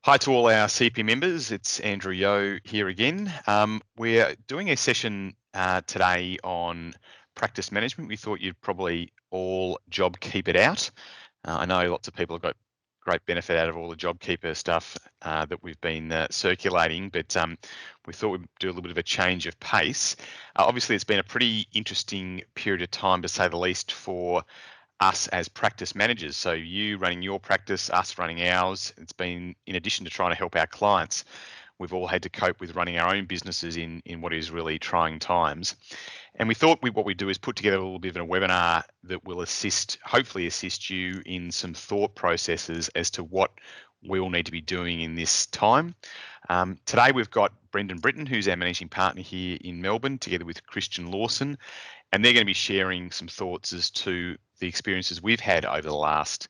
Hi to all our CP members, it's Andrew Yeo here again. We're doing a session today on practice management. We thought you'd probably all job keep it out. I know lots of people have got great benefit out of all the JobKeeper stuff that we've been circulating, but we thought we'd do a little bit of a change of pace. Obviously, it's been a pretty interesting period of time, to say the least, for us as practice managers. So you running your practice, us running ours. It's been, in addition to trying to help our clients, we've all had to cope with running our own businesses in what is really trying times. And we thought what we'd do is put together a little bit of a webinar that will hopefully assist you in some thought processes as to what we all need to be doing in this time. Today we've got Britten, who's our managing partner here in Melbourne, together with Kristian Lawson, and they're going to be sharing some thoughts as to the experiences we've had over the last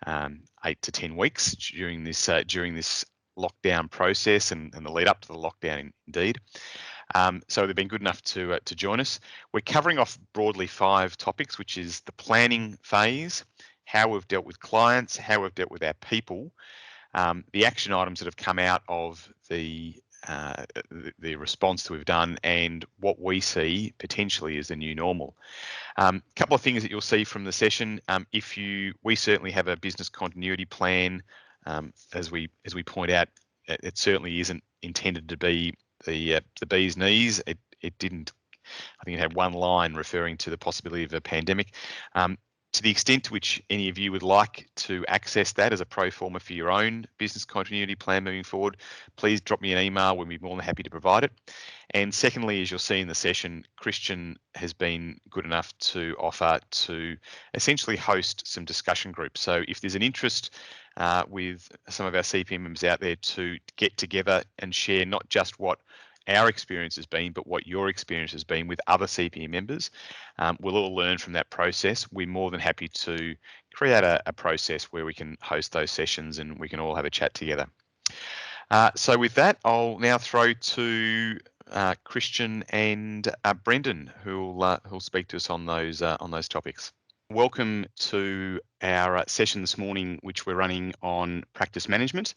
8 to 10 weeks during this lockdown process and the lead up to the lockdown indeed. So they've been good enough to join us. We're covering off broadly 5 topics, which is the planning phase, how we've dealt with clients, how we've dealt with our people, the action items that have come out of the response that we've done, and what we see potentially as the new normal. A couple of things that you'll see from the session. We certainly have a business continuity plan. As we point out, it certainly isn't intended to be the bee's knees. It didn't. I think it had one line referring to the possibility of a pandemic. To the extent to which any of you would like to access that as a pro forma for your own business continuity plan moving forward, please drop me an email. We'll be more than happy to provide it. And secondly, as you'll see in the session, Kristian has been good enough to offer to essentially host some discussion groups. So if there's an interest with some of our CPM members out there to get together and share not just what our experience has been, but what your experience has been with other CPM members. We'll all learn from that process. We're more than happy to create a process where we can host those sessions and we can all have a chat together. So with that, I'll now throw to Kristian and Brendan, who'll speak to us on those topics. Welcome to our session this morning, which we're running on practice management.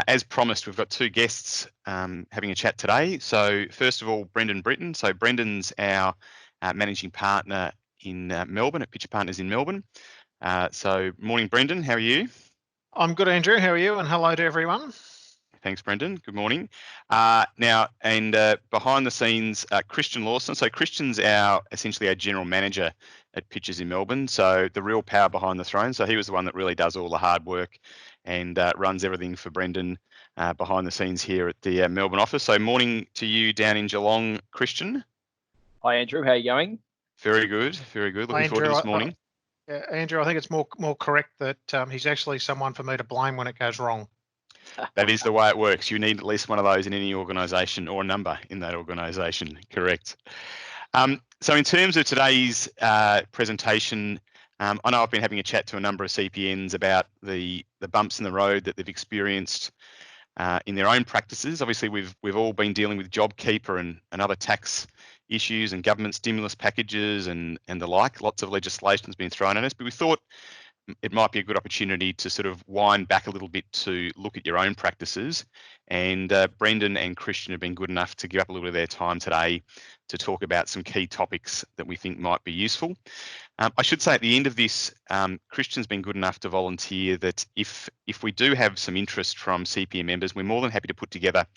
As promised, we've got 2 guests having a chat today. So first of all, Britten. So Brendan's our managing partner in Melbourne at Pitcher Partners in Melbourne. So morning, Brendan. How are you? I'm good, Andrew. How are you? And hello to everyone. Thanks, Brendan. Good morning. Now, behind the scenes, Kristian Lawson. So Kristian's essentially our general manager at Pitchers in Melbourne. So the real power behind the throne. So he was the one that really does all the hard work and runs everything for Brendan behind the scenes here at the Melbourne office. So morning to you down in Geelong, Kristian. Hi, Andrew. How are you going? Very good. Very good. Looking forward to this morning. Andrew, I think it's more correct that he's actually someone for me to blame when it goes wrong. That is the way it works. You need at least one of those in any organisation, or a number in that organisation. Correct. So in terms of today's presentation, I know I've been having a chat to a number of CPNs about the bumps in the road that they've experienced in their own practices. Obviously, we've all been dealing with JobKeeper and other tax issues and government stimulus packages and the like. Lots of legislation has been thrown at us, but we thought it might be a good opportunity to sort of wind back a little bit to look at your own practices. And Brendan and Kristian have been good enough to give up a little bit of their time today to talk about some key topics that we think might be useful. I should say at the end of this, Kristian's been good enough to volunteer that if we do have some interest from CPM members, we're more than happy to put together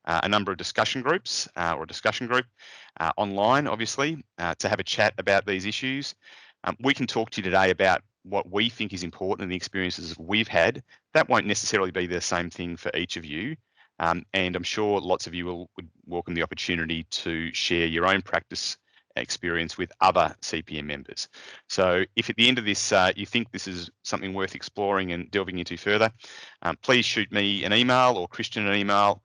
a number of discussion groups or a discussion group online, obviously, to have a chat about these issues. We can talk to you today about what we think is important and the experiences we've had. That won't necessarily be the same thing for each of you. And I'm sure lots of you would welcome the opportunity to share your own practice experience with other CPM members. So if at the end of this you think this is something worth exploring and delving into further, please shoot me an email or Kristian an email.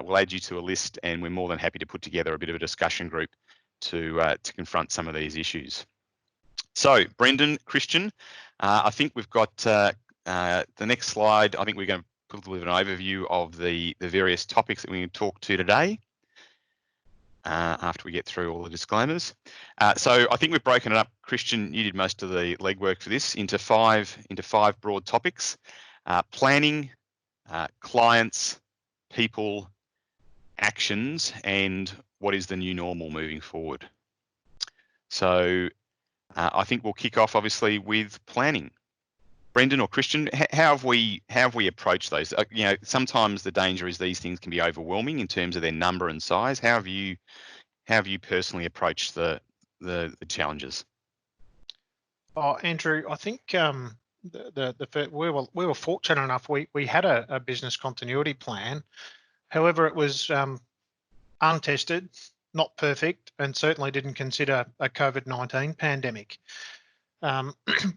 We'll add you to a list, and we're more than happy to put together a bit of a discussion group to confront some of these issues. So Brendan, Kristian, I think we've got the next slide. I think we're going to put a little bit of an overview of the various topics that we can talk to today after we get through all the disclaimers. So I think we've broken it up. Kristian, you did most of the legwork for this into five broad topics: planning, clients, people, actions, and what is the new normal moving forward. So I think we'll kick off obviously with planning. Brendan or Kristian, how have we approached those? Sometimes the danger is these things can be overwhelming in terms of their number and size. How have you personally approached the challenges? Oh, Andrew, I think we were fortunate enough. We had a business continuity plan. However, it was untested, not perfect, and certainly didn't consider a COVID-19 pandemic.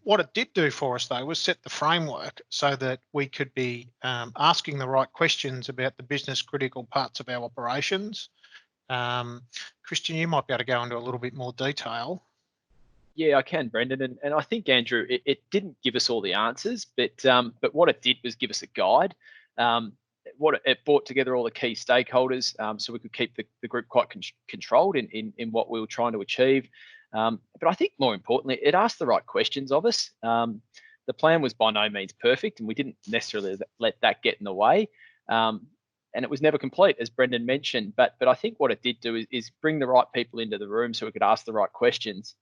What it did do for us, though, was set the framework so that we could be asking the right questions about the business critical parts of our operations. Kristian, you might be able to go into a little bit more detail. Yeah, I can, Brendan, and I think, Andrew, it didn't give us all the answers, but what it did was give us a guide. What it brought together all the key stakeholders, so we could keep the group quite controlled in what we were trying to achieve. But I think more importantly, it asked the right questions of us. The plan was by no means perfect, and we didn't necessarily let that get in the way. And it was never complete, as Brendan mentioned. But I think what it did do is bring the right people into the room so we could ask the right questions.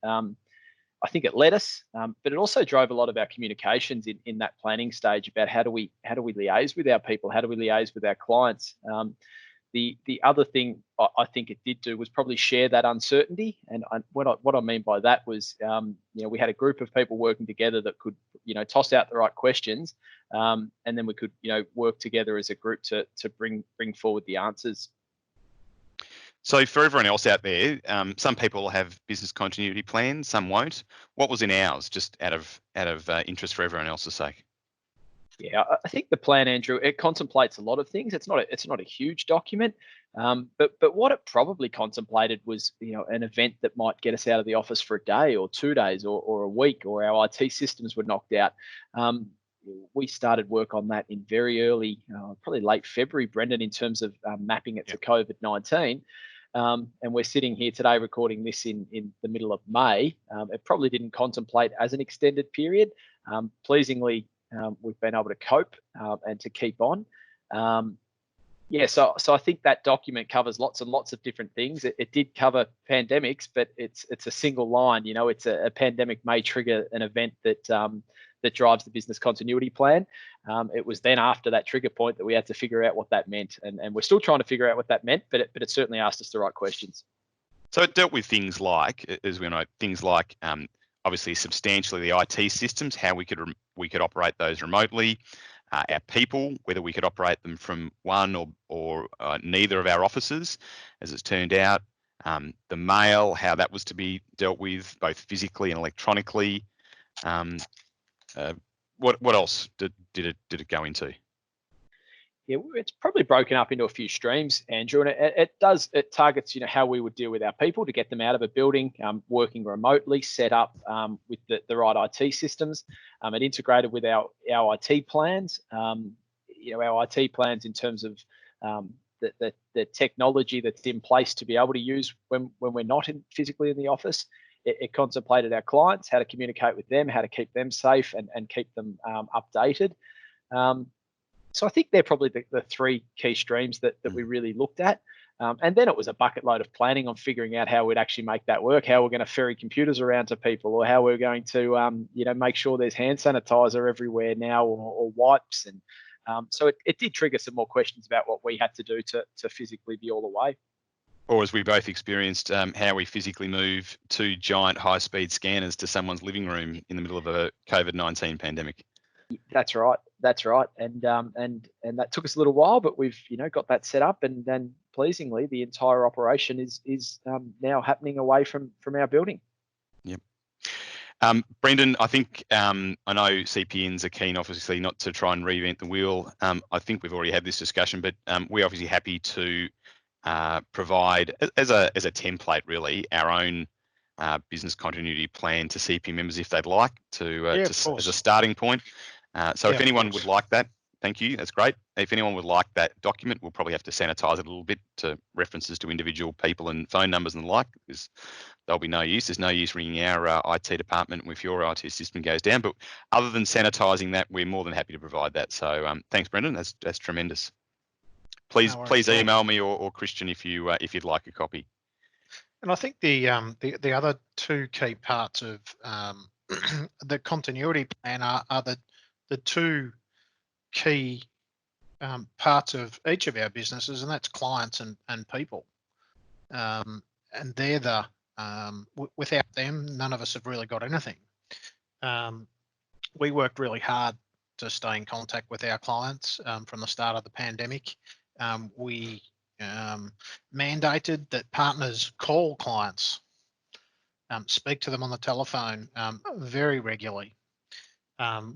I think it led us, but it also drove a lot of our communications in that planning stage about how do we liaise with our people, how do we liaise with our clients. The other thing I think it did do was probably share that uncertainty, and what I mean by that was we had a group of people working together that could toss out the right questions, and then we could work together as a group to bring forward the answers. So for everyone else out there, some people have business continuity plans, some won't. What was in ours, just out of interest for everyone else's sake? Yeah, I think the plan, Andrew, it contemplates a lot of things. It's not a huge document, but what it probably contemplated was an event that might get us out of the office for a day or 2 days or a week, or our IT systems were knocked out. We started work on that in very early, probably late February, Brendan, in terms of mapping it to COVID-19. And we're sitting here today recording this in the middle of May. It probably didn't contemplate as an extended period. Pleasingly, we've been able to cope and to keep on. So I think that document covers lots and lots of different things. It did cover pandemics, but it's a single line. It's a pandemic may trigger an event that drives the business continuity plan. It was then after that trigger point that we had to figure out what that meant, and we're still trying to figure out what that meant, but it certainly asked us the right questions. So it dealt with things like, as we know, obviously substantially the IT systems, how we could operate those remotely, our people, whether we could operate them from one or neither of our offices, as it's turned out, the mail, how that was to be dealt with both physically and electronically. What else did it go into? Yeah, it's probably broken up into a few streams, Andrew, and it targets how we would deal with our people to get them out of a building, working remotely, set up with the right IT systems. It integrated with our IT plans. Our IT plans in terms of the technology that's in place to be able to use when we're not physically in the office. It contemplated our clients, how to communicate with them, how to keep them safe and keep them updated. So I think they're probably the three key streams that we really looked at. And then it was a bucket load of planning on figuring out how we'd actually make that work, how we're going to ferry computers around to people, or how we're going to make sure there's hand sanitizer everywhere now, or wipes. And so it did trigger some more questions about what we had to do to physically be all away. Or as we both experienced, how we physically move 2 giant high-speed scanners to someone's living room in the middle of a COVID-19 pandemic. That's right, and that took us a little while, but we've got that set up, and then pleasingly the entire operation is now happening away from our building. Yep. Brendan, I think I know CPNs are keen, obviously, not to try and reinvent the wheel. I think we've already had this discussion, but we're obviously happy to provide as a template, really, our own business continuity plan to CPN members if they'd like to as a starting point. If anyone would like that, thank you. That's great. If anyone would like that document, we'll probably have to sanitize it a little bit to references to individual people and phone numbers and the like, because they'll be no use. There's no use ringing our IT department if your IT system goes down. But other than sanitising that, we're more than happy to provide that. So thanks, Brendan. That's tremendous. Please email me or Christian if you'd like a copy. And I think the other two key parts of the continuity plan are the two key parts of each of our businesses, and that's clients and people. And they're the without them, none of us have really got anything. We worked really hard to stay in contact with our clients from the start of the pandemic. We mandated that partners call clients, speak to them on the telephone very regularly.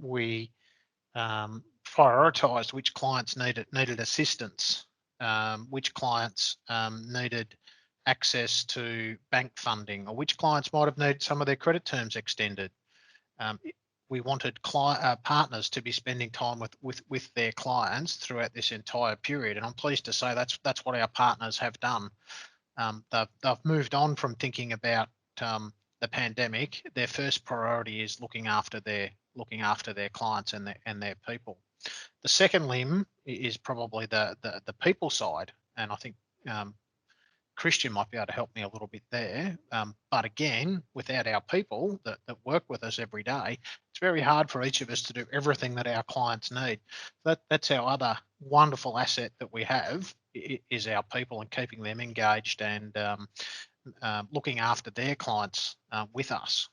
We prioritised which clients needed assistance, which clients needed access to bank funding, or which clients might have needed some of their credit terms extended. We wanted partners to be spending time with their clients throughout this entire period, and I'm pleased to say that's what our partners have done. They've moved on from thinking about the pandemic. Their first priority is looking after their clients and their people. The second limb is probably the people side, and I think Christian might be able to help me a little bit there. But again, without our people that work with us every day, it's very hard for each of us to do everything that our clients need. That's our other wonderful asset that we have, is our people, and keeping them engaged and looking after their clients with us.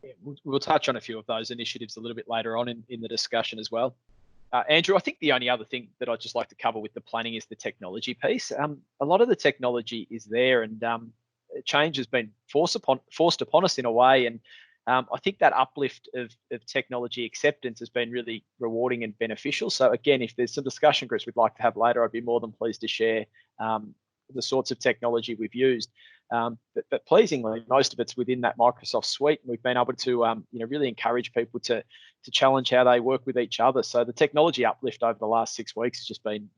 Yeah, we'll touch on a few of those initiatives a little bit later on in the discussion as well. Andrew, I think the only other thing that I'd just like to cover with the planning is the technology piece. A lot of the technology is there, and change has been forced upon us in a way. And I think that uplift of technology acceptance has been really rewarding and beneficial. So again, if there's some discussion groups we'd like to have later, I'd be more than pleased to share the sorts of technology we've used. But pleasingly, most of it's within that Microsoft suite. We've been able to really encourage people to challenge how they work with each other. So the technology uplift over the last 6 weeks has just been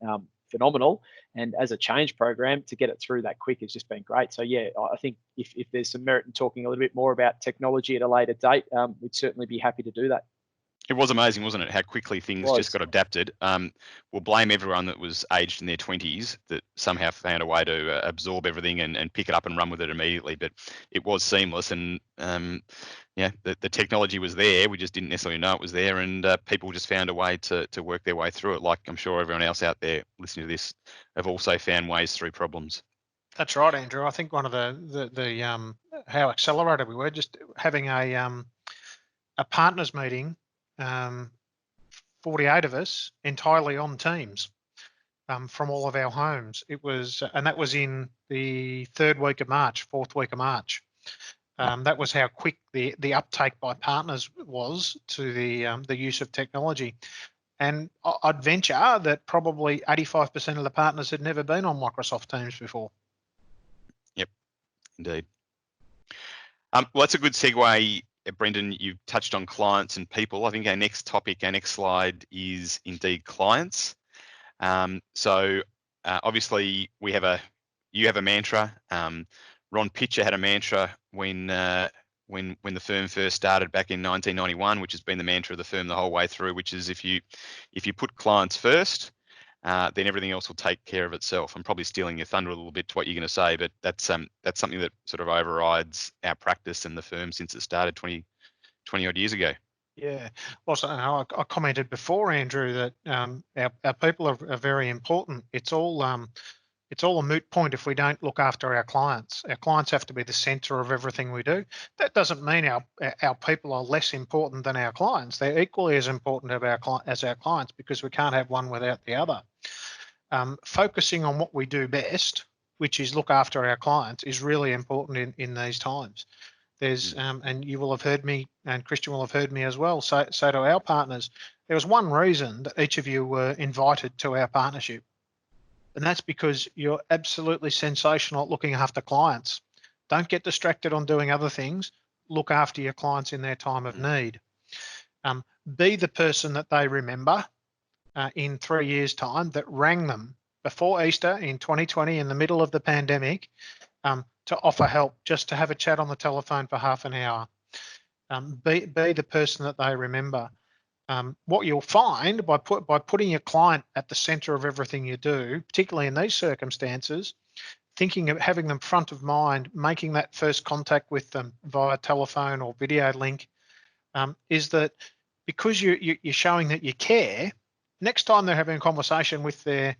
phenomenal. And as a change program, to get it through that quick has just been great. So yeah, I think if there's some merit in talking a little bit more about technology at a later date, we'd certainly be happy to do that. It was amazing, wasn't it? How quickly things just got adapted. We'll blame everyone that was aged in their 20s that somehow found a way to absorb everything and pick it up and run with it immediately. But it was seamless, and the technology was there. We just didn't necessarily know it was there, and people just found a way to work their way through it. Like I'm sure everyone else out there listening to this have also found ways through problems. That's right, Andrew. I think one of the how accelerated we were, just having a partners meeting. 48 of us entirely on Teams from all of our homes. It was, and that was in the fourth week of March. That was how quick the uptake by partners was to the use of technology. And I'd venture that probably 85% of the partners had never been on Microsoft Teams before. Yep, indeed. Well, that's a good segue. Brendan, you've touched on clients and people. I think our next slide is indeed clients. So obviously you have a mantra. Ron Pitcher had a mantra when the firm first started back in 1991, which has been the mantra of the firm the whole way through, which is if you put clients first, then everything else will take care of itself. I'm probably stealing your thunder a little bit to what you're going to say, but that's something that sort of overrides our practice in the firm since it started 20 odd years ago. Yeah, well, so I commented before, Andrew, that our people are very important. It's all a moot point if we don't look after our clients. Our clients have to be the centre of everything we do. That doesn't mean our people are less important than our clients. They're equally as important as our clients, because we can't have one without the other. Focusing on what we do best, which is look after our clients, is really important in these times. There's and you will have heard me, and Christian will have heard me as well. So to our partners, there was one reason that each of you were invited to our partnership, and that's because you're absolutely sensational at looking after clients. Don't get distracted on doing other things. Look after your clients in their time of need. Be the person that they remember in 3 years' time that rang them before Easter in 2020, in the middle of the pandemic, to offer help, just to have a chat on the telephone for half an hour. Be the person that they remember. What you'll find by putting your client at the center of everything you do, particularly in these circumstances, thinking of having them front of mind, making that first contact with them via telephone or video link, is that because you're showing that you care, next time they're having a conversation with their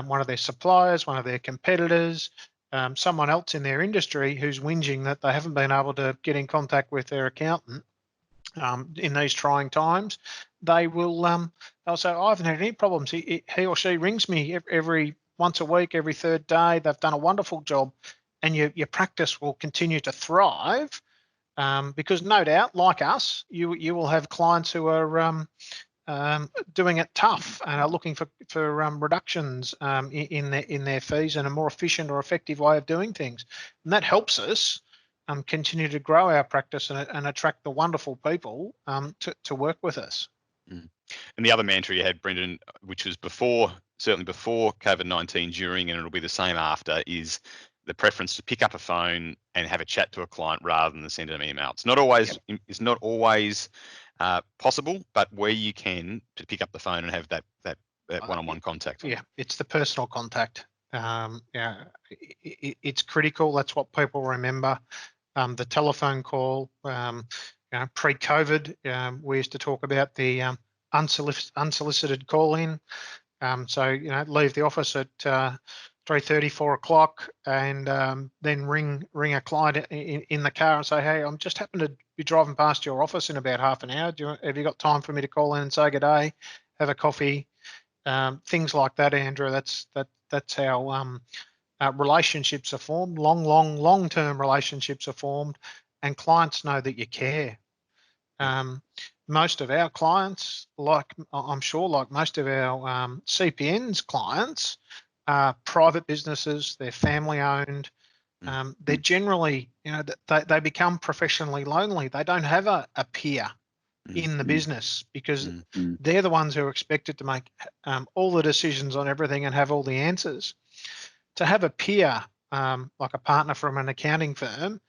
one of their suppliers, one of their competitors, someone else in their industry who's whinging that they haven't been able to get in contact with their accountant in these trying times, they'll say, I haven't had any problems. He or she rings me every once a week, every third day. They've done a wonderful job, and your practice will continue to thrive because no doubt, like us, you will have clients who are doing it tough and are looking for reductions in their fees and a more efficient or effective way of doing things, and that helps us continue to grow our practice and attract the wonderful people to work with us. And the other mantra you had, Brendan, which was certainly before COVID-19, during, and it'll be the same after, is the preference to pick up a phone and have a chat to a client rather than send an email. It's not always possible, but where you can, to pick up the phone and have that one-on-one contact. Yeah, it's the personal contact. It's critical. That's what people remember. The telephone call. Pre-COVID, we used to talk about the unsolicited call-in. So leave the office at 3:30, 4 o'clock, and then ring a client in the car and say, hey, I'm just happened to be driving past your office in about half an hour. Have you got time for me to call in and say good day, have a coffee? Things like that, Andrew. That's how relationships are formed. Long-term relationships are formed, and clients know that you care. Most of our clients, I'm sure most of our CPN's clients, are private businesses. They're family owned. They're generally, they become professionally lonely. They don't have a peer in the business because they're the ones who are expected to make all the decisions on everything and have all the answers. To have a peer, like a partner from an accounting firm,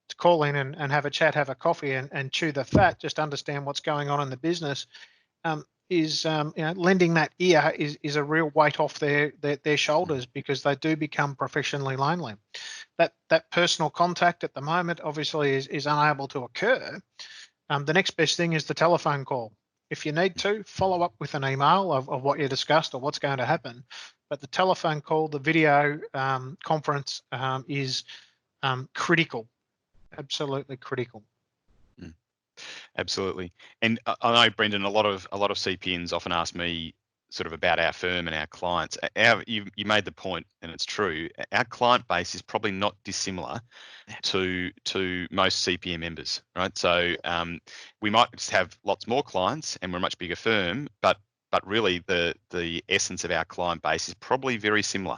to call in and have a chat, have a coffee, and chew the fat, just understand what's going on in the business, is lending that ear is a real weight off their shoulders, because they do become professionally lonely. That personal contact at the moment obviously is unable to occur. The next best thing is the telephone call. If you need to, follow up with an email of what you discussed or what's going to happen. But the telephone call, the video conference is critical. Absolutely critical. Absolutely. And I know, Brendan, a lot of CPNs often ask me sort of about our firm and our clients. You made the point, and it's true. Our client base is probably not dissimilar to most CPN members, right? So we might just have lots more clients, and we're a much bigger firm, but really the essence of our client base is probably very similar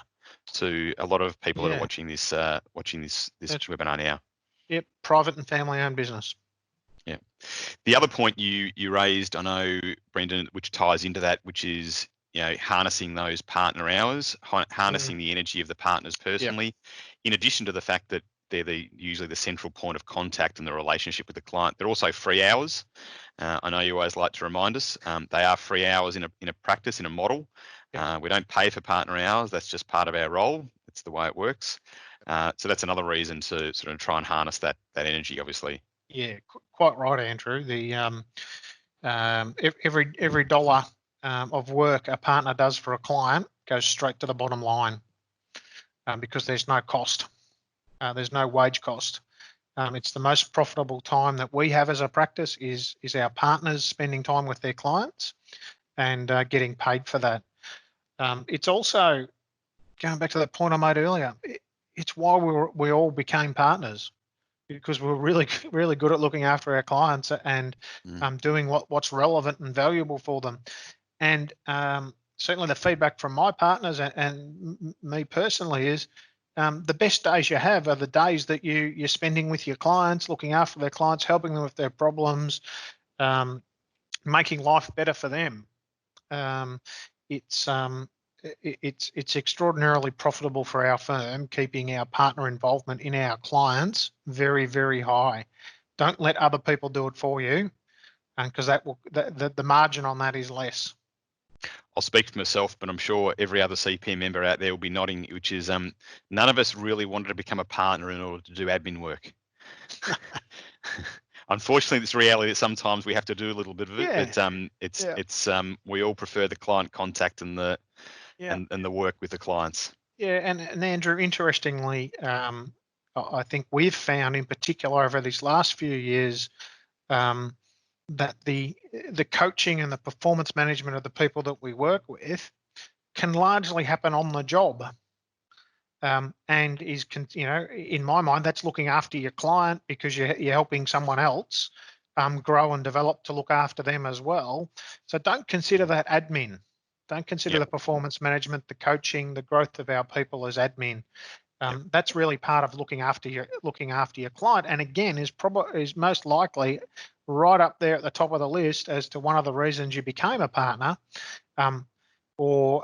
to a lot of people that are watching this webinar now. Yep, private and family-owned business. Yeah. The other point you raised, I know, Brendan, which ties into that, which is harnessing those partner hours, harnessing the energy of the partners personally, in addition to the fact that they're usually the central point of contact in the relationship with the client. They're also free hours. I know you always like to remind us they are free hours in a practice, in a model. We don't pay for partner hours. That's just part of our role. It's the way it works. So that's another reason to sort of try and harness that energy, obviously. Yeah, quite right, Andrew. The every dollar of work a partner does for a client goes straight to the bottom line because there's no cost. There's no wage cost. It's the most profitable time that we have as a practice is our partners spending time with their clients and getting paid for that. It's also, going back to that point I made earlier, it's why we all became partners, because we're really good at looking after our clients and doing what's relevant and valuable for them. And certainly the feedback from my partners and me personally is the best days you have are the days that you're spending with your clients, looking after their clients, helping them with their problems, making life better for them. It's it's extraordinarily profitable for our firm, keeping our partner involvement in our clients very, very high. Don't let other people do it for you, because the margin on that is less. I'll speak for myself, but I'm sure every other CPN member out there will be nodding, which is none of us really wanted to become a partner in order to do admin work. Unfortunately, it's reality that sometimes we have to do a little bit of it, but we all prefer the client contact and the and the work with the clients. Yeah, and Andrew, interestingly, I think we've found in particular over these last few years that the coaching and the performance management of the people that we work with can largely happen on the job. And is, in my mind, that's looking after your client, because you're helping someone else grow and develop to look after them as well. So don't consider that admin. Don't consider the performance management, the coaching, the growth of our people as admin. That's really part of looking after your client, and again is most likely right up there at the top of the list as to one of the reasons you became a partner, or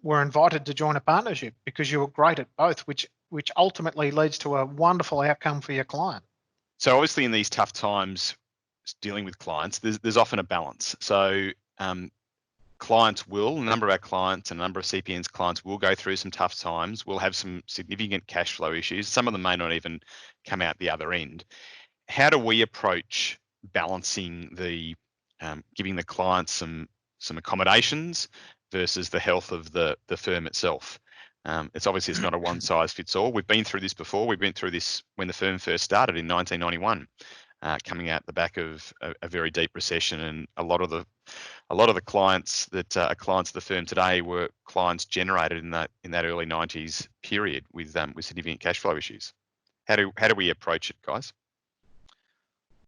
were invited to join a partnership, because you were great at both, which ultimately leads to a wonderful outcome for your client. So obviously, in these tough times, dealing with clients, there's often a balance. So clients will, a number of our clients and a number of CPN's clients will go through some tough times. We'll have some significant cash flow issues. Some of them may not even come out the other end. How do we approach balancing the giving the clients some accommodations versus the health of the firm itself? It's not a one size fits all. We've been through this before. We've been through this when the firm first started in 1991. Coming out the back of a very deep recession, and a lot of the clients that are clients of the firm today were clients generated in that early 90s period with significant cash flow issues. How do we approach it, guys?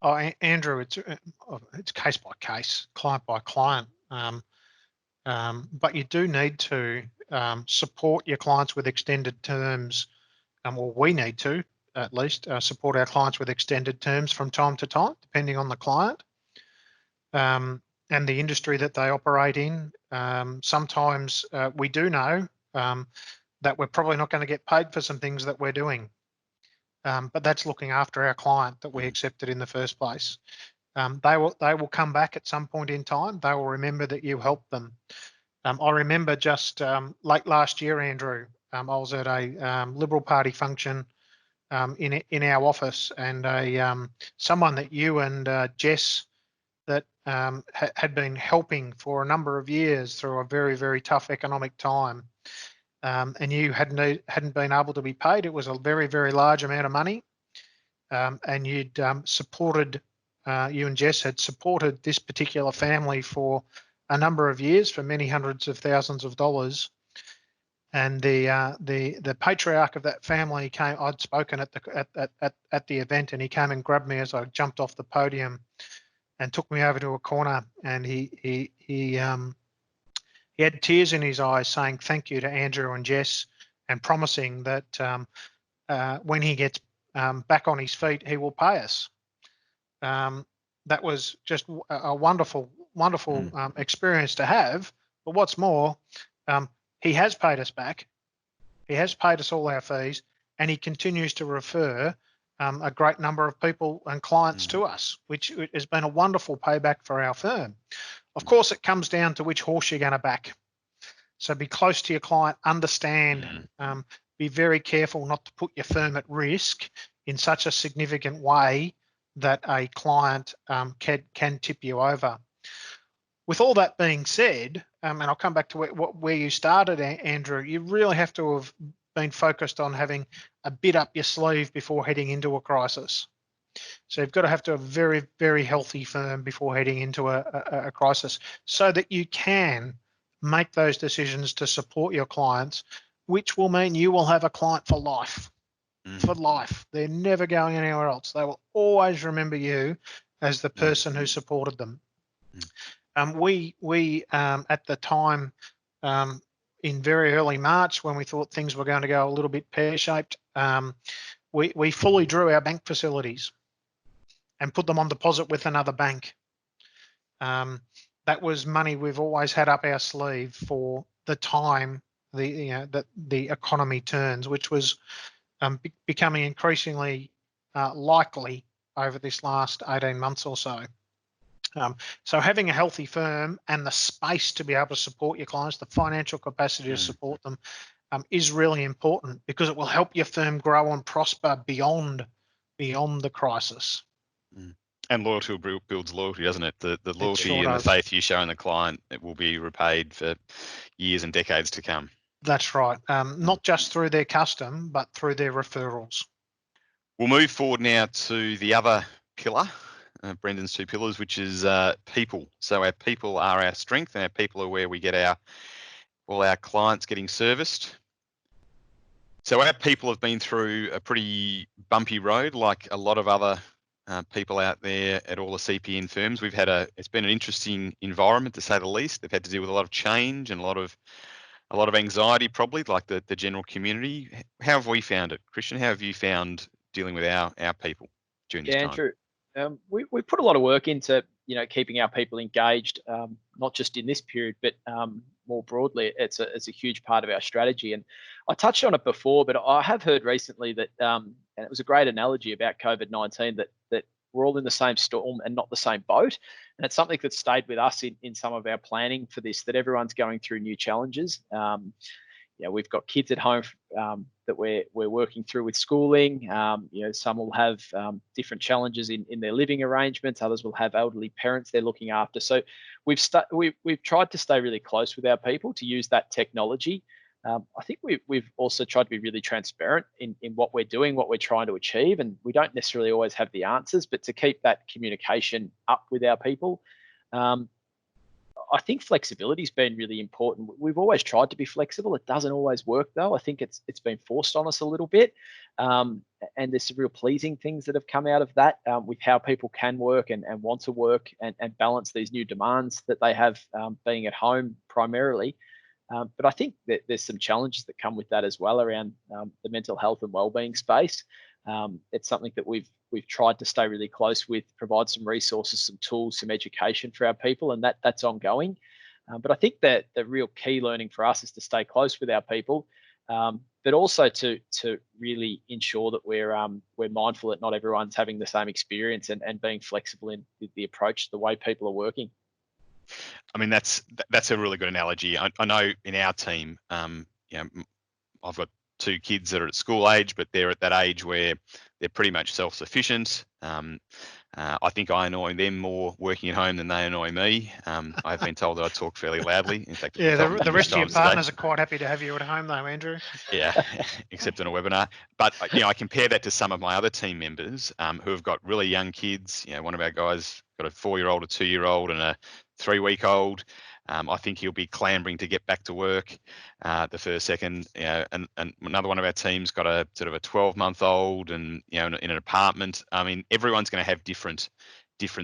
Oh, Andrew, it's case by case, client by client, but you do need to support your clients with extended terms, or we need to at least support our clients with extended terms from time to time, depending on the client and the industry that they operate in. Sometimes we do know that we're probably not going to get paid for some things that we're doing, but that's looking after our client that we accepted in the first place. They will come back at some point in time. They will remember that you helped them. I remember just late last year, Andrew, I was at a Liberal Party function in our office, and someone that you and Jess that had been helping for a number of years through a very, very tough economic time, and you hadn't been able to be paid. It was a very, very large amount of money, and you'd supported, you and Jess had supported this particular family for a number of years, for many hundreds of thousands of dollars. And the patriarch of that family came. I'd spoken at the event, and he came and grabbed me as I jumped off the podium, and took me over to a corner. And he had tears in his eyes, saying thank you to Andrew and Jess, and promising that when he gets back on his feet, he will pay us. That was just a wonderful experience to have. But what's more, he has paid us back. He has paid us all our fees, and he continues to refer a great number of people and clients to us, which has been a wonderful payback for our firm. Of course, it comes down to which horse you're going to back. So be close to your client, understand, be very careful not to put your firm at risk in such a significant way that a client can tip you over. With all that being said, and I'll come back to where you started, Andrew, you really have to have been focused on having a bit up your sleeve before heading into a crisis. So you've got to have a very, very healthy firm before heading into a crisis, so that you can make those decisions to support your clients, which will mean you will have a client for life. For life. They're never going anywhere else. They will always remember you as the person who supported them. We at the time, in very early March, when we thought things were going to go a little bit pear-shaped, we fully drew our bank facilities and put them on deposit with another bank. That was money we've always had up our sleeve for the time that the economy turns, which was becoming increasingly likely over this last 18 months or so. So having a healthy firm and the space to be able to support your clients, the financial capacity to support them, is really important, because it will help your firm grow and prosper beyond the crisis. And loyalty builds loyalty, doesn't it? The loyalty sure and does. the faith you show in the client, it will be repaid for years and decades to come. That's right. Not just through their custom, but through their referrals. We'll move forward now to the other pillar, Brendan's two pillars, which is people. So our people are our strength, and our people are where we get all our clients getting serviced. So our people have been through a pretty bumpy road, like a lot of other people out there at all the CPN firms. It's been an interesting environment, to say the least. They've had to deal with a lot of change and a lot of anxiety, probably, like the general community. How have we found it, Kristian? How have you found dealing with our people during this time? Andrew, we put a lot of work into keeping our people engaged, not just in this period, but more broadly. It's a huge part of our strategy, and I touched on it before, but I have heard recently that, and it was a great analogy about COVID-19, that we're all in the same storm and not the same boat. And it's something that stayed with us in some of our planning for this, that everyone's going through new challenges. We've got kids at home that we're working through with schooling. Some will have different challenges in their living arrangements. Others will have elderly parents they're looking after. So we've tried to stay really close with our people, to use that technology. I think we've also tried to be really transparent in what we're doing, what we're trying to achieve, and we don't necessarily always have the answers, but to keep that communication up with our people. I think flexibility's been really important. We've always tried to be flexible. It doesn't always work, though. I think it's been forced on us a little bit, and there's some real pleasing things that have come out of that, with how people can work and want to work and balance these new demands that they have, being at home primarily. But I think that there's some challenges that come with that as well, around the mental health and wellbeing space. It's something that we've tried to stay really close with, provide some resources, some tools, some education for our people, and that's ongoing. But I think that the real key learning for us is to stay close with our people, but also to really ensure that we're mindful that not everyone's having the same experience, and being flexible in the approach, the way people are working. I mean, that's a really good analogy. I know in our team, I've got two kids that are at school age, but they're at that age where they're pretty much self-sufficient. I think I annoy them more working at home than they annoy me. I've been told that I talk fairly loudly. In fact, the rest of your partners are quite happy to have you at home, though, Andrew. Yeah, except on a webinar. But I compare that to some of my other team members who have got really young kids. One of our guys got a 4-year-old, a 2-year-old, and a 3-week-old. I think he'll be clambering to get back to work the first second. And another one of our team's got a sort of a 12-month-old, and in an apartment. I mean, everyone's going to have different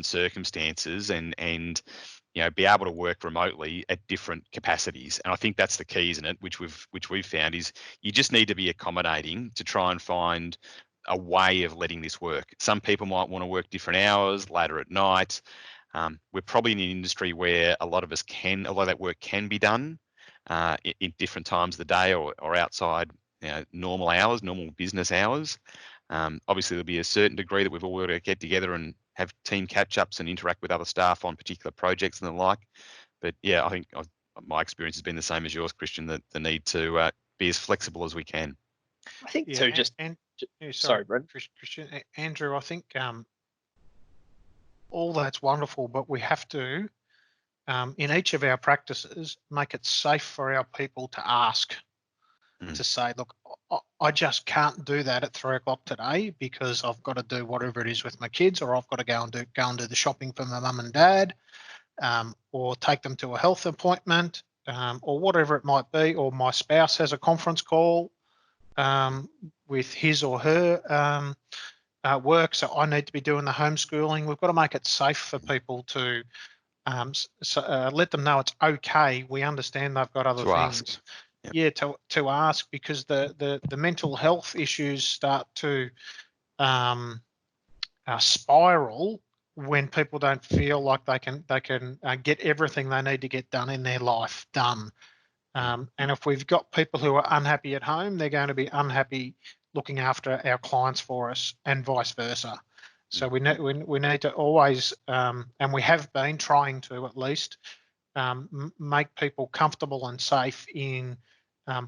circumstances, and be able to work remotely at different capacities. And I think that's the key, isn't it? Which we've found is you just need to be accommodating to try and find a way of letting this work. Some people might want to work different hours, later at night. We're probably in an industry where a lot of that work can be done in different times of the day, or outside normal hours, normal business hours. Obviously, there'll be a certain degree that we've all got to get together and have team catch-ups and interact with other staff on particular projects and the like. But yeah, I think my experience has been the same as yours, Kristian, that the need to be as flexible as we can. I think too, sorry, Brent. Kristian, Andrew, I think all that's wonderful, but we have to, in each of our practices, make it safe for our people to ask, to say, look, I just can't do that at 3 o'clock today because I've got to do whatever it is with my kids, or I've got to go and do the shopping for my mum and dad, or take them to a health appointment, or whatever it might be, or my spouse has a conference call with his or her work, so I need to be doing the homeschooling. We've got to make it safe for people to let them know it's okay. We understand they've got other things. Ask. Yep. Yeah, to ask, because the mental health issues start to spiral when people don't feel like they can get everything they need to get done in their life done. And if we've got people who are unhappy at home, they're going to be unhappy looking after our clients for us, and vice versa. So we need to always, and we have been trying to at least, make people comfortable and safe in, I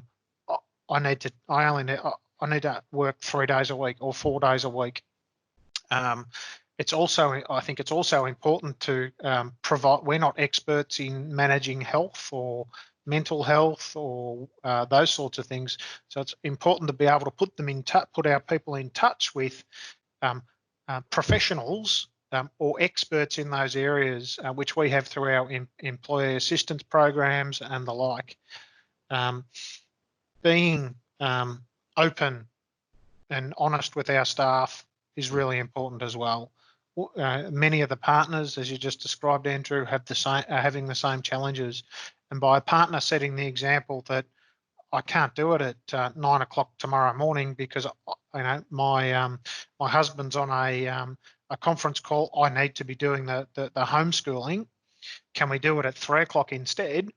need to work 3 days a week or 4 days a week. It's also, I think it's also important to provide, we're not experts in managing health or mental health or those sorts of things. So it's important to be able to put our people in touch with professionals or experts in those areas, which we have through our employee assistance programs and the like. Being open and honest with our staff is really important as well. Many of the partners, as you just described, Andrew, are having the same challenges. And by a partner setting the example that I can't do it at 9 o'clock tomorrow morning because my husband's on a conference call, I need to be doing the homeschooling. Can we do it at 3 o'clock instead?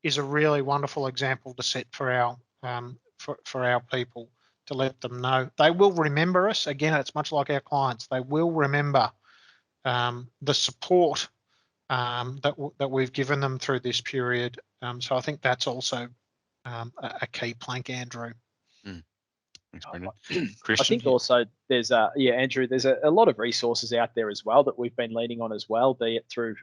Is a really wonderful example to set for our people, to let them know. They will remember us. Again, it's much like our clients. They will remember the support that we've given them through this period. So I think that's also a key plank, Andrew. Thanks, Brendan. Christian? I think also there's Andrew, there's a lot of resources out there as well that we've been leaning on as well, be it through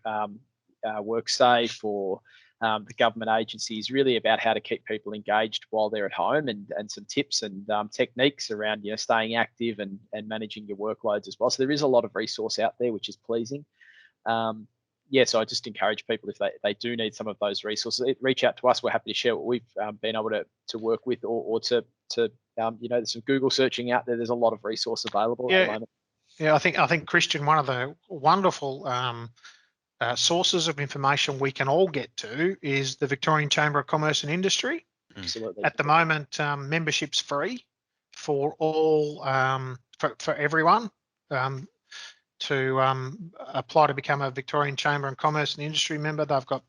WorkSafe or the government agencies, really about how to keep people engaged while they're at home, and some tips and techniques around staying active and managing your workloads as well. So there is a lot of resource out there, which is pleasing. So I just encourage people, if they do need some of those resources, reach out to us. We're happy to share what we've been able to work with, or to there's some Google searching out there. There's a lot of resource available at the moment. Yeah, I think Christian, one of the wonderful sources of information we can all get to is the Victorian Chamber of Commerce and Industry. Absolutely. At the moment, membership's free for all, for everyone to apply to become a Victorian Chamber of Commerce and Industry member. They've got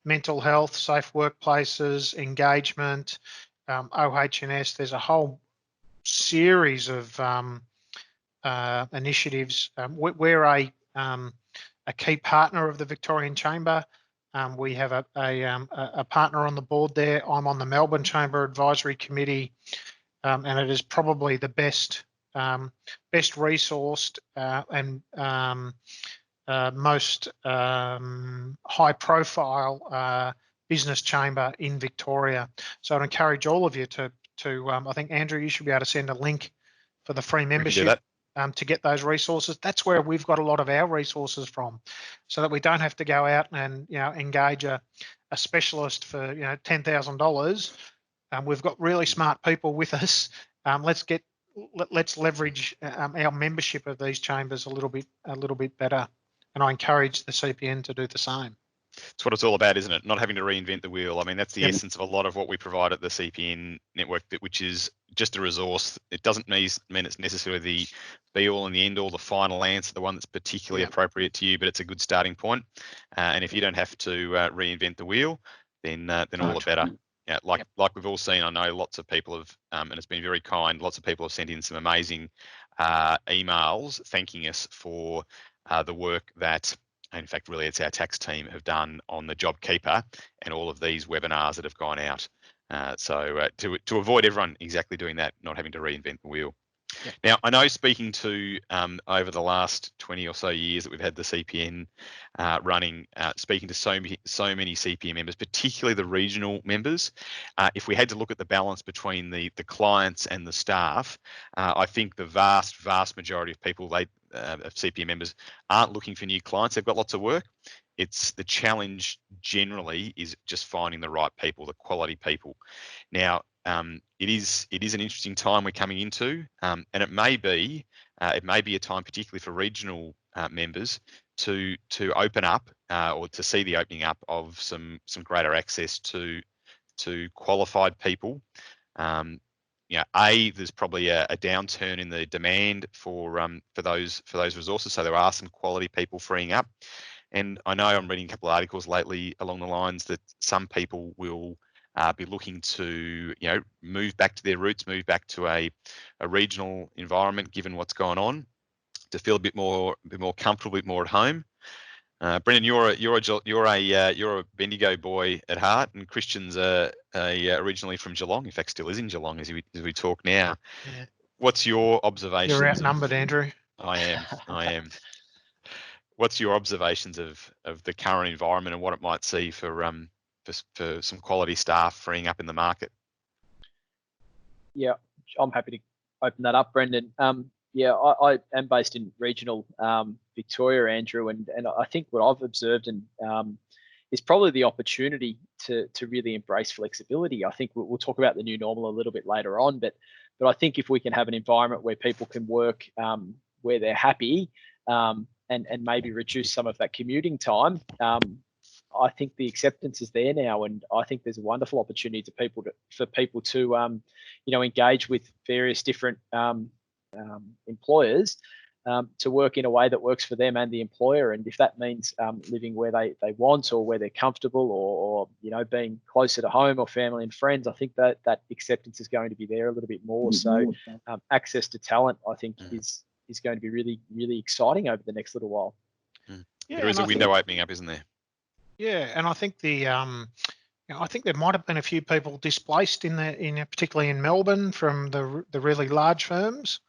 mental health, safe workplaces, engagement, OH&S. There's a whole series of initiatives. We're a key partner of the Victorian Chamber. We have a partner on the board there. I'm on the Melbourne Chamber Advisory Committee, and it is probably the best resourced and most high profile business chamber in Victoria. So I'd encourage all of you to I think, Andrew, you should be able to send a link for the free membership to get those resources. That's where we've got a lot of our resources from, so that we don't have to go out and engage a specialist for $10,000. We've got really smart people with us. Let's leverage our membership of these chambers a little bit better, and I encourage the CPN to do the same. It's what it's all about, isn't it? Not having to reinvent the wheel. I mean, that's the essence of a lot of what we provide at the CPN network, which is just a resource. It doesn't mean it's necessarily the be-all and the end-all, the final answer, the one that's particularly appropriate to you, but it's a good starting point. And if you don't have to reinvent the wheel, then all the better. Yeah, like we've all seen, I know lots of people have, and it's been very kind, lots of people have sent in some amazing emails thanking us for the work that, in fact, really it's our tax team have done on the JobKeeper and all of these webinars that have gone out. So to avoid everyone exactly doing that, not having to reinvent the wheel. Yep. Now, I know, speaking to over the last 20 or so years that we've had the CPN running, speaking to so many CPN members, particularly the regional members, if we had to look at the balance between the clients and the staff, I think the vast majority of people, of CPN members, aren't looking for new clients. They've got lots of work. It's the challenge generally is just finding the right people, the quality people. Now, it is an interesting time we're coming into, and it may be a time, particularly for regional members, to open up or to see the opening up of some greater access to qualified people. There's probably a downturn in the demand for those resources, so there are some quality people freeing up. And I know I'm reading a couple of articles lately along the lines that some people will be looking to, move back to their roots, move back to a regional environment, given what's going on, to feel a bit more comfortable, a bit more at home. Brendan, you're a Bendigo boy at heart, and Christian's originally from Geelong. In fact, still is in Geelong as we talk now. Yeah. What's your observations? You're outnumbered, Andrew. I am. What's your observations of the current environment and what it might see for some quality staff freeing up in the market? Yeah, I'm happy to open that up, Brendan. I am based in regional Victoria, Andrew, and I think what I've observed is probably the opportunity to really embrace flexibility. I think we'll talk about the new normal a little bit later on, but I think if we can have an environment where people can work where they're happy and maybe reduce some of that commuting time, I think the acceptance is there now, and I think there's a wonderful opportunity for people to engage with various different employers to work in a way that works for them and the employer. And if that means living where they want or where they're comfortable, or being closer to home or family and friends, I think that acceptance is going to be there a little bit more. So access to talent, I think, is going to be really, really exciting over the next little while. Yeah, there is a window opening up, isn't there? Yeah, and I think I think there might have been a few people displaced particularly in Melbourne from the really large firms.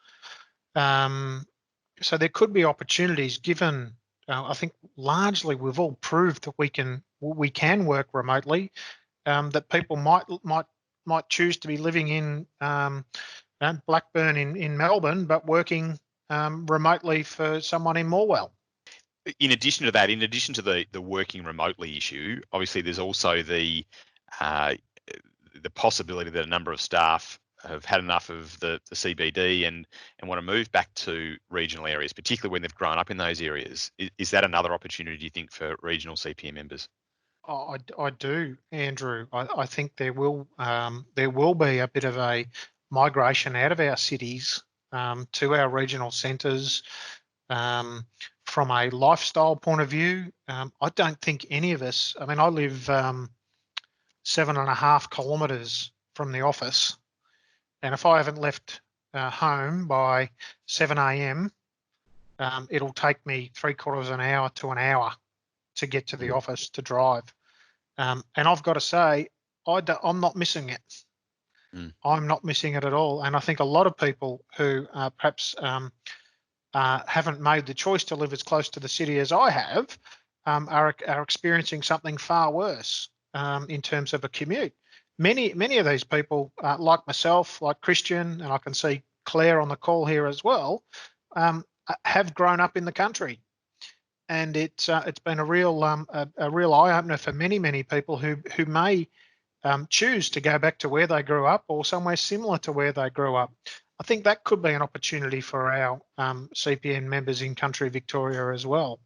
So there could be opportunities given. I think largely we've all proved that we can work remotely. That people might choose to be living in Blackburn in Melbourne, but working remotely for someone in Morwell. In addition to that, in addition to the working remotely issue, obviously there's also the possibility that a number of staff have had enough of the CBD and want to move back to regional areas, particularly when they've grown up in those areas. Is that another opportunity, do you think, for regional CPN members? I do, Andrew. I think there will be a bit of a migration out of our cities to our regional centres. From a lifestyle point of view, I don't think any of us, I live 7.5 kilometres from the office, and if I haven't left home by 7 a.m, it'll take me 3/4 an hour to an hour to get to the office to drive. And I've got to say, I'm not missing it. I'm not missing it at all. And I think a lot of people who perhaps haven't made the choice to live as close to the city as I have are experiencing something far worse in terms of a commute. Many of these people, like myself, like Christian, and I can see Claire on the call here as well, have grown up in the country, and it's been a real eye opener for many people who may choose to go back to where they grew up or somewhere similar to where they grew up. I think that could be an opportunity for our CPN members in country Victoria as well.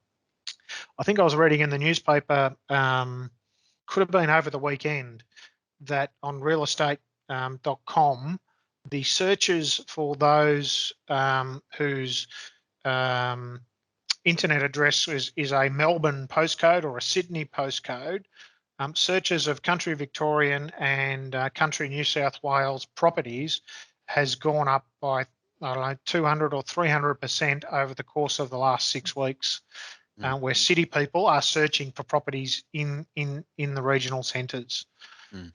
I think I was reading in the newspaper, could have been over the weekend, that on realestate.com, the searches for those whose internet address is a Melbourne postcode or a Sydney postcode, searches of country Victorian and country New South Wales properties has gone up by, I don't know, 200 or 300% over the course of the last 6 weeks, where city people are searching for properties in the regional centres.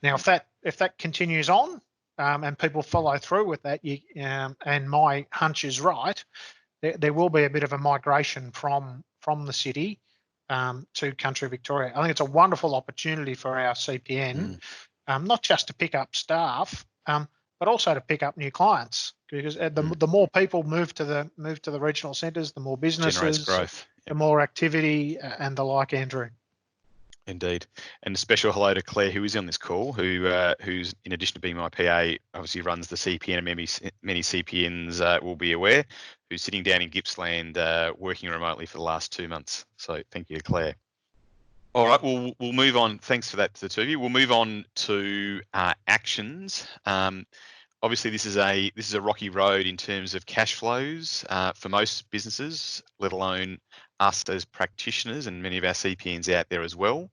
Now, if that continues on and people follow through with that, and my hunch is right, there will be a bit of a migration from the city to country Victoria. I think it's a wonderful opportunity for our CPN, not just to pick up staff, but also to pick up new clients, because the more people move to the regional centres, the more businesses, generates growth, the more activity, and the like, Andrew. Indeed. And a special hello to Claire, who is on this call, who's, in addition to being my PA, obviously runs the CPN, and many CPNs will be aware, who's sitting down in Gippsland working remotely for the last 2 months. So thank you, Claire. All right, we'll move on. Thanks for that to the two of you. We'll move on to actions. Obviously, this is a rocky road in terms of cash flows for most businesses, let alone us as practitioners and many of our CPNs out there as well.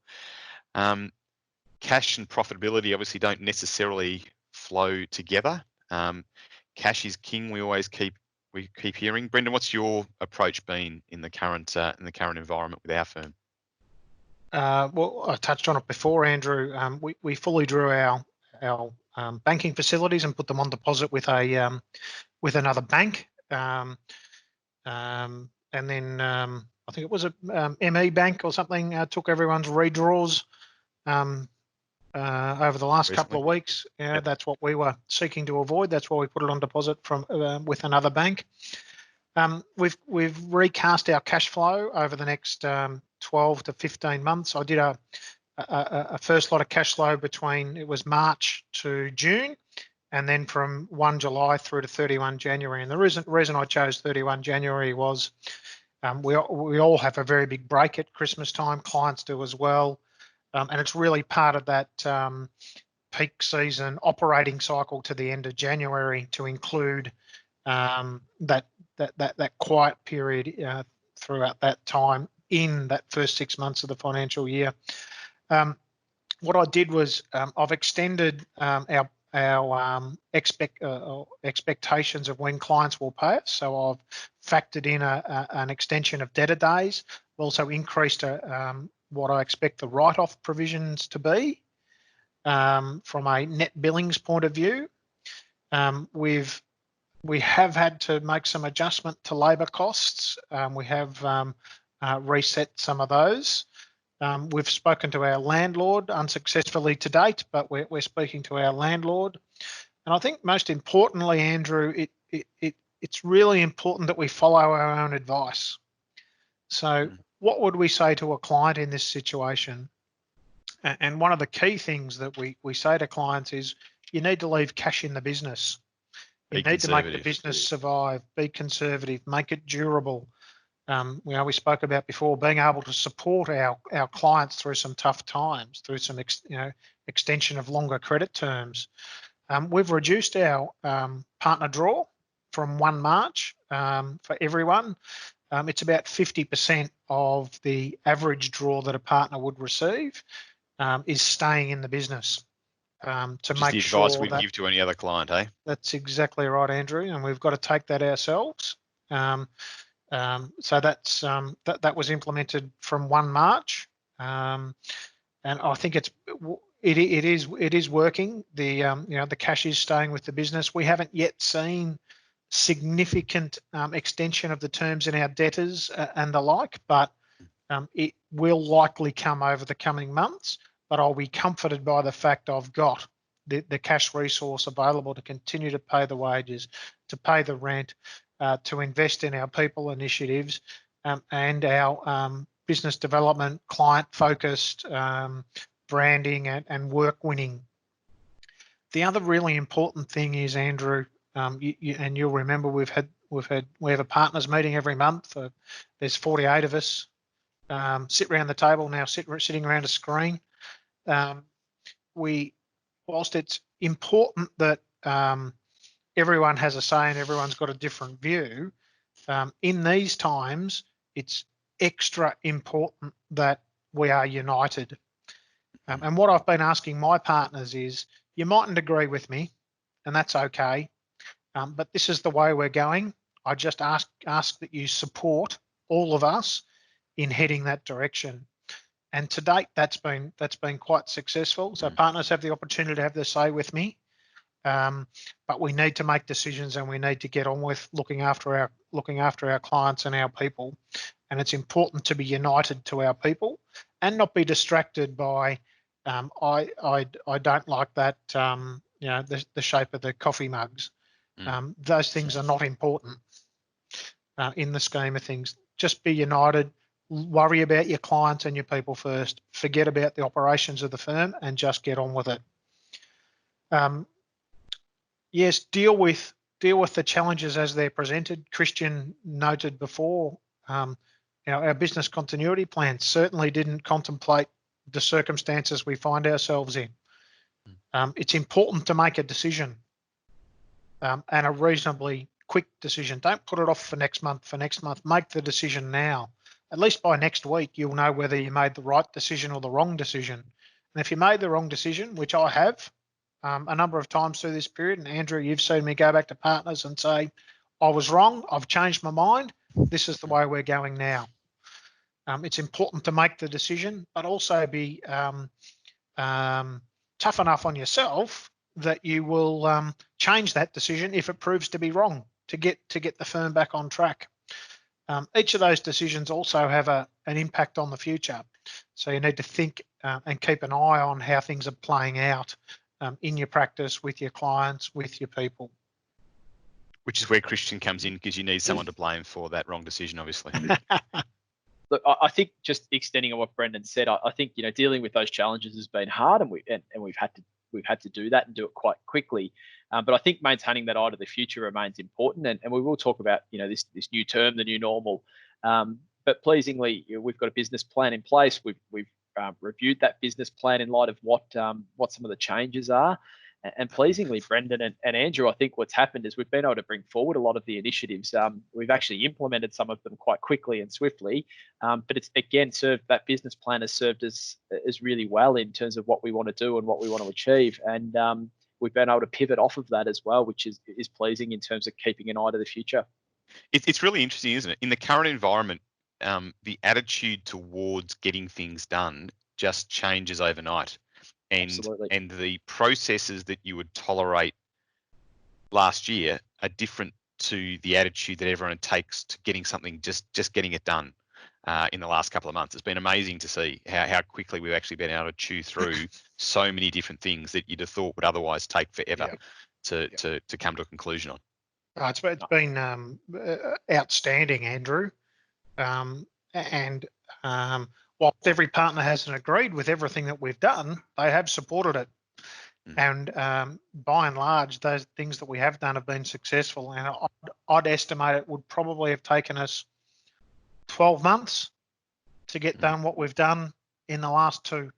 cash and profitability obviously don't necessarily flow together. Cash is king. We always keep hearing. Brendan, what's your approach been in the current environment with our firm? Well, I touched on it before, Andrew. We fully drew our banking facilities and put them on deposit with another bank, and then I think it was a ME bank or something took everyone's redraws over the last couple of weeks. Yep. That's what we were seeking to avoid. That's why we put it on deposit from with another bank. We've recast our cash flow over the next 12 to 15 months. I did a first lot of cash flow between, it was March to June, and then from 1 July through to 31 January. And the reason I chose 31 January was we all have a very big break at Christmas time. Clients do as well. And it's really part of that peak season operating cycle to the end of January to include that quiet period throughout that time in that first 6 months of the financial year. What I did was I've extended our expectations of when clients will pay us. So I've factored in an extension of debtor days. I've also increased what I expect the write-off provisions to be from a net billings point of view. We have had to make some adjustment to labour costs. We have reset some of those. We've spoken to our landlord unsuccessfully to date, but we're speaking to our landlord. And I think most importantly, Andrew, it's really important that we follow our own advice. So what would we say to a client in this situation? And one of the key things that we say to clients is you need to leave cash in the business. You need to make the business survive, be conservative, make it durable. We spoke about before being able to support our clients through some tough times, through some extension of longer credit terms. We've reduced our partner draw from 1 March for everyone. It's about 50% of the average draw that a partner would receive is staying in the business. To make the sure advice we give to any other client, eh? That's exactly right, Andrew, and we've got to take that ourselves. So that's that was implemented from 1 March, and I think it is working. The cash is staying with the business. We haven't yet seen significant extension of the terms in our debtors and the like, but it will likely come over the coming months. But I'll be comforted by the fact I've got the cash resource available to continue to pay the wages, to pay the rent, to invest in our people initiatives and our business development, client-focused branding and work winning. The other really important thing is, Andrew, and you'll remember we have a partners meeting every month. There's 48 of us sit around the table now, sitting around a screen. Whilst it's important that everyone has a say and everyone's got a different view, in these times, it's extra important that we are united. And what I've been asking my partners is, you mightn't agree with me, and that's okay, but this is the way we're going. I just ask that you support all of us in heading that direction. And to date, that's been quite successful. So partners have the opportunity to have their say with me, but we need to make decisions and we need to get on with looking after our clients and our people. And it's important to be united to our people and not be distracted by I don't like that the shape of the coffee mugs. Those things are not important in the scheme of things. Just be united. Worry about your clients and your people first. Forget about the operations of the firm and just get on with it. Yes, deal with the challenges as they're presented. Kristian noted before, our business continuity plan certainly didn't contemplate the circumstances we find ourselves in. It's important to make a decision and a reasonably quick decision. Don't put it off for next month. Make the decision now. At least by next week, you'll know whether you made the right decision or the wrong decision. And if you made the wrong decision, which I have a number of times through this period, and Andrew, you've seen me go back to partners and say, I was wrong, I've changed my mind, this is the way we're going now. It's important to make the decision, but also be tough enough on yourself that you will change that decision if it proves to be wrong, to get the firm back on track. Each of those decisions also have an impact on the future. So you need to think and keep an eye on how things are playing out in your practice, with your clients, with your people. Which is where Kristian comes in, because you need someone to blame for that wrong decision, obviously. Look, I think just extending on what Brendan said, I think dealing with those challenges has been hard, and we've had to do that and do it quite quickly. But I think maintaining that eye to the future remains important, and we will talk about this new term, the new normal. But pleasingly, we've got a business plan in place. We've reviewed that business plan in light of what some of the changes are. And pleasingly, Brendan and Andrew, I think what's happened is we've been able to bring forward a lot of the initiatives. We've actually implemented some of them quite quickly and swiftly, but it's again served, that business plan has served us as really well in terms of what we want to do and what we want to achieve. And we've been able to pivot off of that as well, which is pleasing in terms of keeping an eye to the future. It's really interesting, isn't it? In the current environment, the attitude towards getting things done just changes overnight. Absolutely. And the processes that you would tolerate last year are different to the attitude that everyone takes to getting something, just getting it done in the last couple of months. It's been amazing to see how quickly we've actually been able to chew through so many different things that you'd have thought would otherwise take forever to come to a conclusion on. It's been outstanding, Andrew. Whilst every partner hasn't agreed with everything that we've done, they have supported it. And by and large, those things that we have done have been successful. And I'd estimate it would probably have taken us 12 months to get done what we've done in the last 2.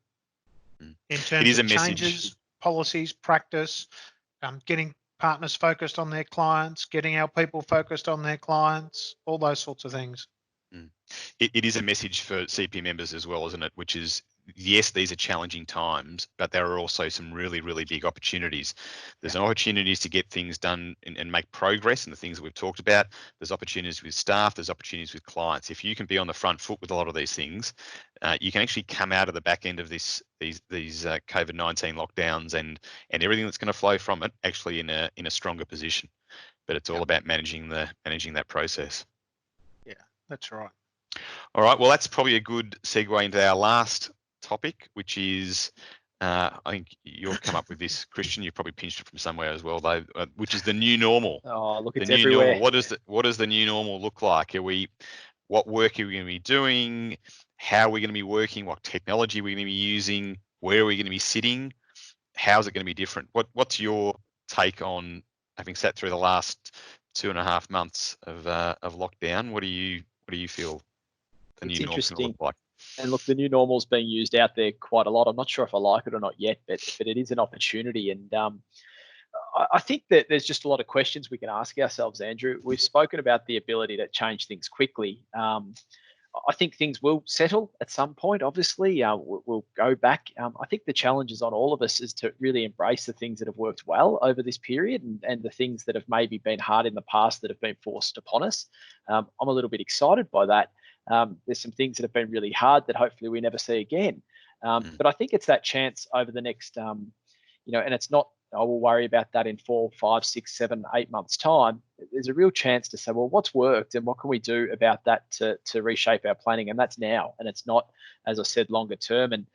In terms of changes, policies, practice, getting partners focused on their clients, getting our people focused on their clients, all those sorts of things. It is a message for CPN members as well, isn't it? Which is, yes, these are challenging times, but there are also some really, really big opportunities. There's opportunities to get things done and make progress in the things that we've talked about. There's opportunities with staff. There's opportunities with clients. If you can be on the front foot with a lot of these things, you can actually come out of the back end of these COVID-19 lockdowns and everything that's going to flow from it actually in a stronger position. But it's all about managing that process. Yeah, that's right. All right, well, that's probably a good segue into our last topic, which is, I think you've come up with this, Kristian. You've probably pinched it from somewhere as well, though, which is the new normal. Oh, look, it's the new everywhere. Normal. What does the new normal look like? What work are we going to be doing? How are we going to be working? What technology are we going to be using? Where are we going to be sitting? How's it going to be different? What's your take on having sat through the last 2.5 months of lockdown? What do you feel the new normal is going to look like? And look, the new normal is being used out there quite a lot. I'm not sure if I like it or not yet, but it is an opportunity. And I think that there's just a lot of questions we can ask ourselves, Andrew. We've spoken about the ability to change things quickly. I think things will settle at some point, obviously. We'll go back. I think the challenge is on all of us is to really embrace the things that have worked well over this period and the things that have maybe been hard in the past that have been forced upon us. I'm a little bit excited by that. There's some things that have been really hard that hopefully we never see again. But I think it's that chance over the next, and it's not, I will worry about that in 4, 5, 6, 7, 8 months' time. There's a real chance to say, well, what's worked and what can we do about that to reshape our planning? And that's now. And it's not, as I said, longer term. And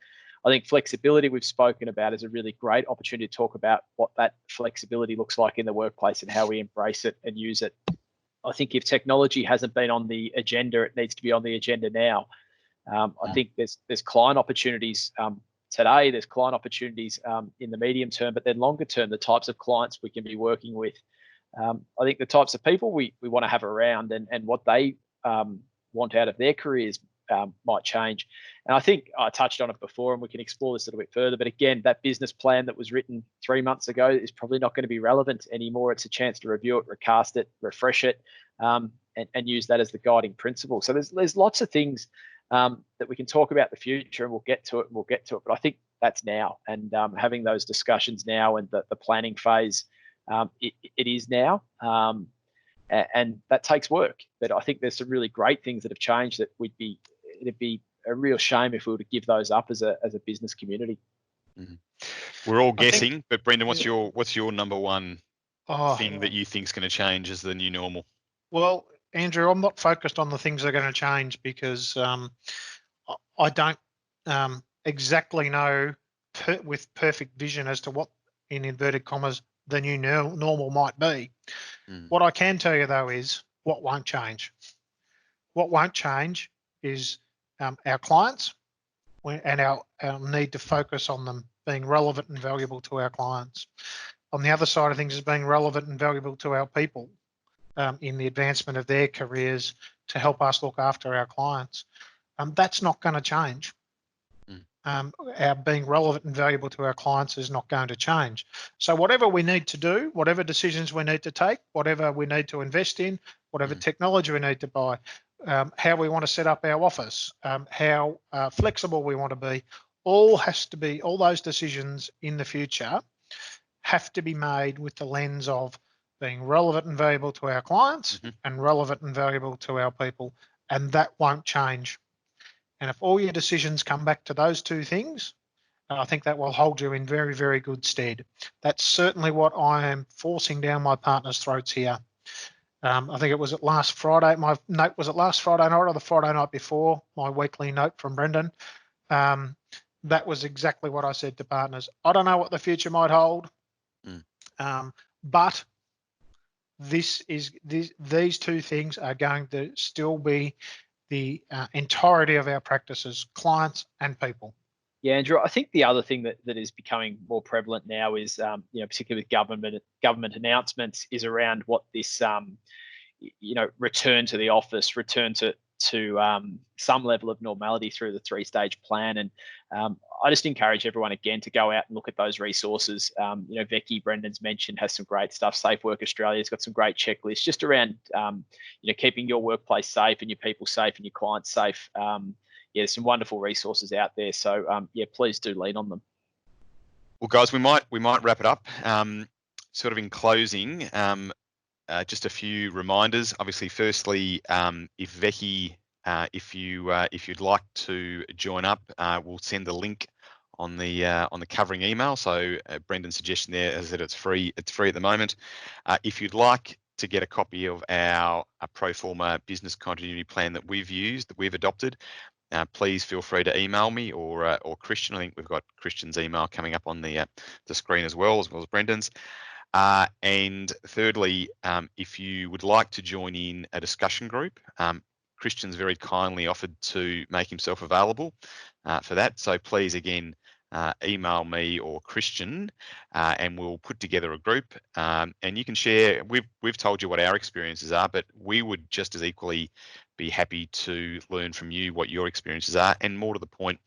I think flexibility we've spoken about is a really great opportunity to talk about what that flexibility looks like in the workplace and how we embrace it and use it. I think if technology hasn't been on the agenda, it needs to be on the agenda now. I think there's client opportunities today. There's client opportunities in the medium term, but then longer term, the types of clients we can be working with. I think the types of people we want to have around and what they want out of their careers might change. And I think I touched on it before, and we can explore this a little bit further. But again, that business plan that was written 3 months ago is probably not going to be relevant anymore. It's a chance to review it, recast it, refresh it, and use that as the guiding principle. So there's lots of things that we can talk about the future, and we'll get to it. But I think that's now, and having those discussions now and the planning phase, it is now, and that takes work. But I think there's some really great things that have changed that it'd be a real shame if we were to give those up as a business community. Mm-hmm. We're all guessing, but Brendan, what's your number one thing that you think is going to change as the new normal? Well, Andrew, I'm not focused on the things that are going to change because I don't exactly know with perfect vision as to what, in inverted commas, the new normal might be. What I can tell you, though, is what won't change. What won't change is our clients and our need to focus on them being relevant and valuable to our clients. On the other side of things is being relevant and valuable to our people in the advancement of their careers to help us look after our clients. That's not going to change. Our being relevant and valuable to our clients is not going to change. So whatever we need to do, whatever decisions we need to take, whatever we need to invest in, whatever technology we need to buy, how we want to set up our office, how flexible we want to be, all those decisions in the future have to be made with the lens of being relevant and valuable to our clients and relevant and valuable to our people. And that won't change. And if all your decisions come back to those two things, I think that will hold you in very, very good stead. That's certainly what I am forcing down my partners' throats here. I think it was last Friday. My note was last Friday night or the Friday night before, my weekly note from Brendan. That was exactly what I said to partners. I don't know what the future might hold, but these two things are going to still be the entirety of our practices, clients and people. Yeah, Andrew, I think the other thing that is becoming more prevalent now is, particularly with government announcements, is around what this, return to the office, return to some level of normality through the 3-stage plan. And I just encourage everyone again to go out and look at those resources. Becky, Brendan's mentioned, has some great stuff. Safe Work Australia's got some great checklists just around, keeping your workplace safe and your people safe and your clients safe. There's some wonderful resources out there. So please do lean on them. Well, guys, we might wrap it up. Sort of in closing, just a few reminders. Obviously, firstly, if Becky, if you'd like to join up, we'll send the link on the covering email. So Brendan's suggestion there is that it's free. It's free at the moment. If you'd like to get a copy of our pro forma business continuity plan that we've adopted, please feel free to email me or Kristian. I think we've got Kristian's email coming up on the screen as well as Brendan's. And thirdly, if you would like to join in a discussion group, Kristian's very kindly offered to make himself available for that. So please, again, email me or Kristian, and we'll put together a group. And you can share. We've told you what our experiences are, but we would just as equally be happy to learn from you what your experiences are. And more to the point,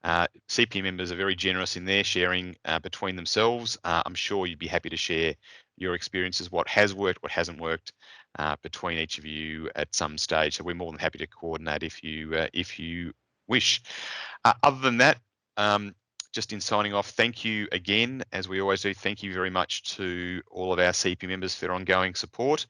CPN members are very generous in their sharing between themselves. I'm sure you'd be happy to share your experiences, what has worked, what hasn't worked, between each of you at some stage. So we're more than happy to coordinate if you wish. Other than that, just in signing off, thank you again, as we always do. Thank you very much to all of our CP members for their ongoing support.